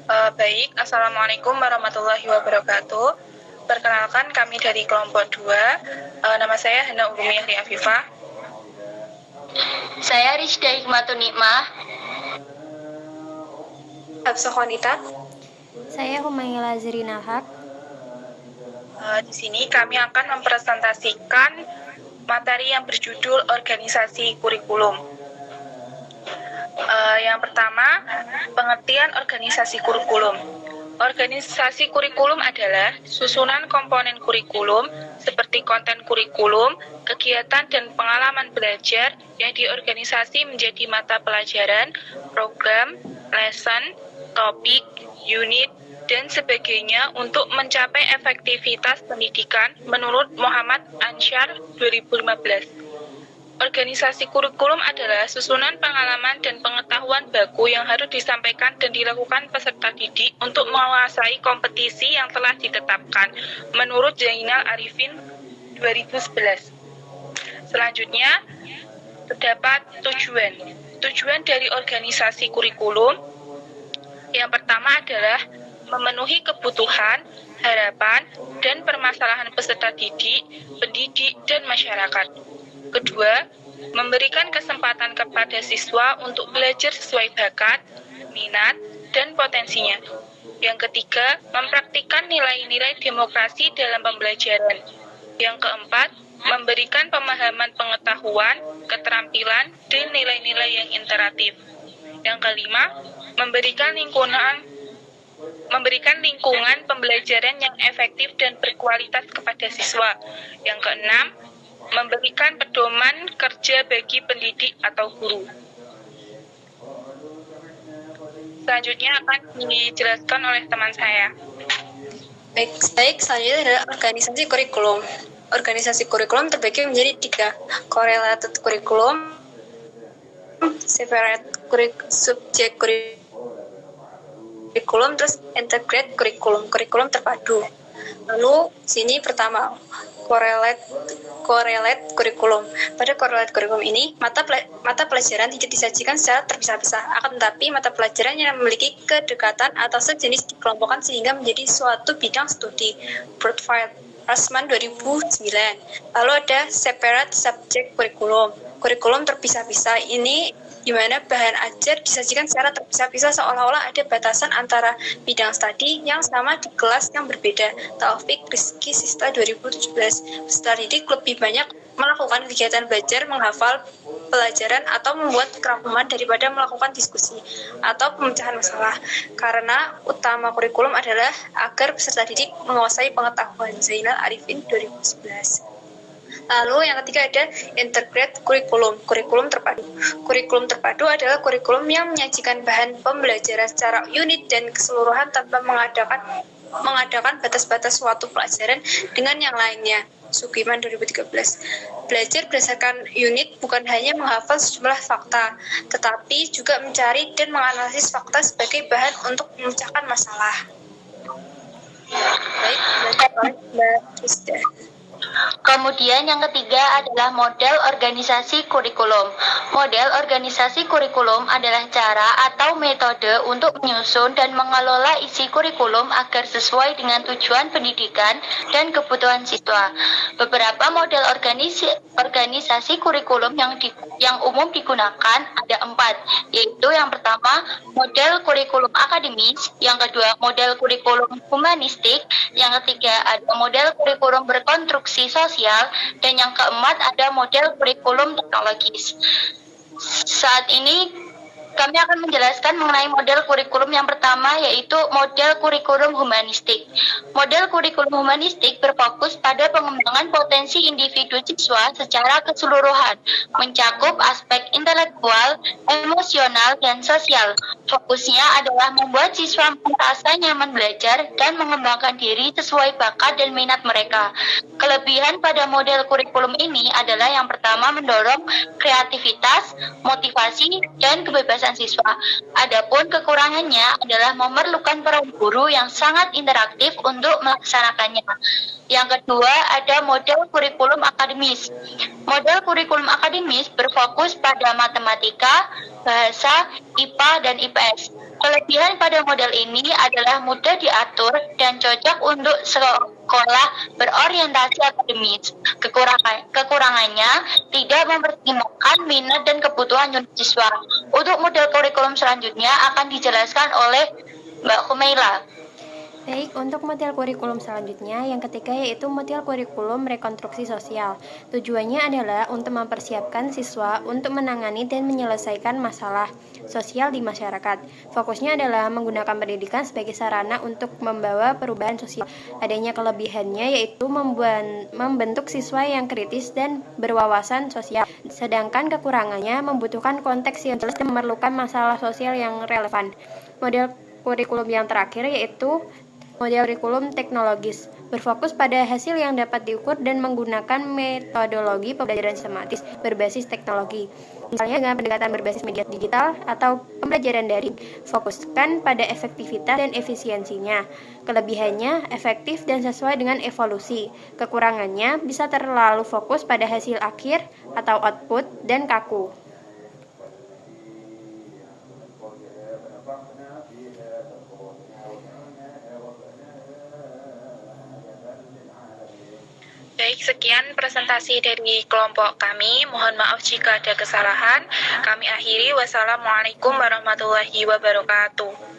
Baik, Assalamualaikum warahmatullahi wabarakatuh. Perkenalkan kami dari kelompok 2. Nama saya Hana Urumiyah Afifah. Saya Rizda Hikmatun Nikmah. Hafsah Wanita. Saya Humaila Zirina Haq. Di sini kami akan mempresentasikan materi yang berjudul organisasi kurikulum. Yang pertama, pengertian organisasi kurikulum. Organisasi kurikulum adalah susunan komponen kurikulum seperti konten kurikulum, kegiatan dan pengalaman belajar yang diorganisasi menjadi mata pelajaran, program, lesson, topik, unit, dan sebagainya untuk mencapai efektivitas pendidikan menurut Muhammad Ansyar 2015. Organisasi kurikulum adalah susunan pengalaman dan pengetahuan baku yang harus disampaikan dan dilakukan peserta didik untuk menguasai kompetisi yang telah ditetapkan menurut Zainal Arifin 2011. Selanjutnya, terdapat tujuan. Tujuan dari organisasi kurikulum yang pertama adalah memenuhi kebutuhan, harapan, dan permasalahan peserta didik, pendidik, dan masyarakat. Kedua, memberikan kesempatan kepada siswa untuk belajar sesuai bakat, minat, dan potensinya. Yang ketiga, mempraktikkan nilai-nilai demokrasi dalam pembelajaran. Yang keempat, memberikan pemahaman pengetahuan, keterampilan, dan nilai-nilai yang interaktif. Yang kelima, memberikan lingkungan pembelajaran yang efektif dan berkualitas kepada siswa. Yang keenam, memberikan pedoman kerja bagi pendidik atau guru. Selanjutnya akan dijelaskan oleh teman saya. Baik, selanjutnya adalah organisasi kurikulum. Organisasi kurikulum terbagi menjadi 3: correlated kurikulum, separate subject kurikulum, terus integrated kurikulum terpadu. Lalu sini pertama correlate kurikulum. Pada correlate kurikulum ini, mata pelajaran tidak disajikan secara terpisah-pisah, akan tetapi mata pelajaran yang memiliki kedekatan atau sejenis dikelompokkan sehingga menjadi suatu bidang studi. Profile Rasman 2009. Lalu ada separate subject kurikulum terpisah-pisah. Ini di mana bahan ajar disajikan secara terpisah-pisah seolah-olah ada batasan antara bidang studi yang sama di kelas yang berbeda. Taufik Rizky Sista 2017. Peserta didik lebih banyak melakukan kegiatan belajar, menghafal pelajaran, atau membuat kerangkuman daripada melakukan diskusi atau pemecahan masalah. Karena utama kurikulum adalah agar peserta didik menguasai pengetahuan. Zainal Arifin 2011. Lalu yang ketiga ada integrated kurikulum terpadu. Kurikulum terpadu adalah kurikulum yang menyajikan bahan pembelajaran secara unit dan keseluruhan tanpa mengadakan batas-batas suatu pelajaran dengan yang lainnya. Sugiman 2013. Belajar berdasarkan unit bukan hanya menghafal sejumlah fakta, tetapi juga mencari dan menganalisis fakta sebagai bahan untuk memecahkan masalah. Baik, Mbak Rizda. Kemudian yang ketiga adalah model organisasi kurikulum. Model organisasi kurikulum adalah cara atau metode untuk menyusun dan mengelola isi kurikulum agar sesuai dengan tujuan pendidikan dan kebutuhan siswa. Beberapa model organisasi kurikulum yang umum digunakan ada 4, yaitu yang pertama model kurikulum akademis, yang kedua model kurikulum humanistik, yang ketiga ada model kurikulum berkonstruksi sosial, dan yang keempat ada model kurikulum teknologis. Saat ini kami akan menjelaskan mengenai model kurikulum yang pertama, yaitu model kurikulum humanistik. Model kurikulum humanistik berfokus pada pengembangan potensi individu siswa secara keseluruhan, mencakup aspek intelektual, emosional, dan sosial. Fokusnya adalah membuat siswa merasa nyaman belajar dan mengembangkan diri sesuai bakat dan minat mereka. Kelebihan pada model kurikulum ini adalah yang pertama mendorong kreativitas, motivasi, dan kebebasan siswa. Adapun kekurangannya adalah memerlukan peran guru yang sangat interaktif untuk melaksanakannya. Yang kedua, ada model kurikulum akademis. Model kurikulum akademis berfokus pada matematika, bahasa, IPA, dan IPS. Kelebihan pada model ini adalah mudah diatur dan cocok untuk sekolah berorientasi akademis. Kekurangannya tidak mempertimbangkan minat dan kebutuhan unit siswa. Untuk model kurikulum selanjutnya akan dijelaskan oleh Mbak Humaila. Baik, untuk model kurikulum selanjutnya, yang ketiga yaitu model kurikulum rekonstruksi sosial. Tujuannya adalah untuk mempersiapkan siswa untuk menangani dan menyelesaikan masalah sosial di masyarakat. Fokusnya adalah menggunakan pendidikan sebagai sarana untuk membawa perubahan sosial. Adanya kelebihannya yaitu membentuk siswa yang kritis dan berwawasan sosial. Sedangkan kekurangannya membutuhkan konteks yang jelas dan memerlukan masalah sosial yang relevan. Model kurikulum yang terakhir yaitu model kurikulum teknologis, berfokus pada hasil yang dapat diukur dan menggunakan metodologi pembelajaran sistematis berbasis teknologi. Misalnya dengan pendekatan berbasis media digital atau pembelajaran daring, fokuskan pada efektivitas dan efisiensinya. Kelebihannya efektif dan sesuai dengan evolusi. Kekurangannya bisa terlalu fokus pada hasil akhir atau output dan kaku. Baik, sekian presentasi dari kelompok kami. Mohon maaf jika ada kesalahan. Kami akhiri. Wassalamualaikum warahmatullahi wabarakatuh.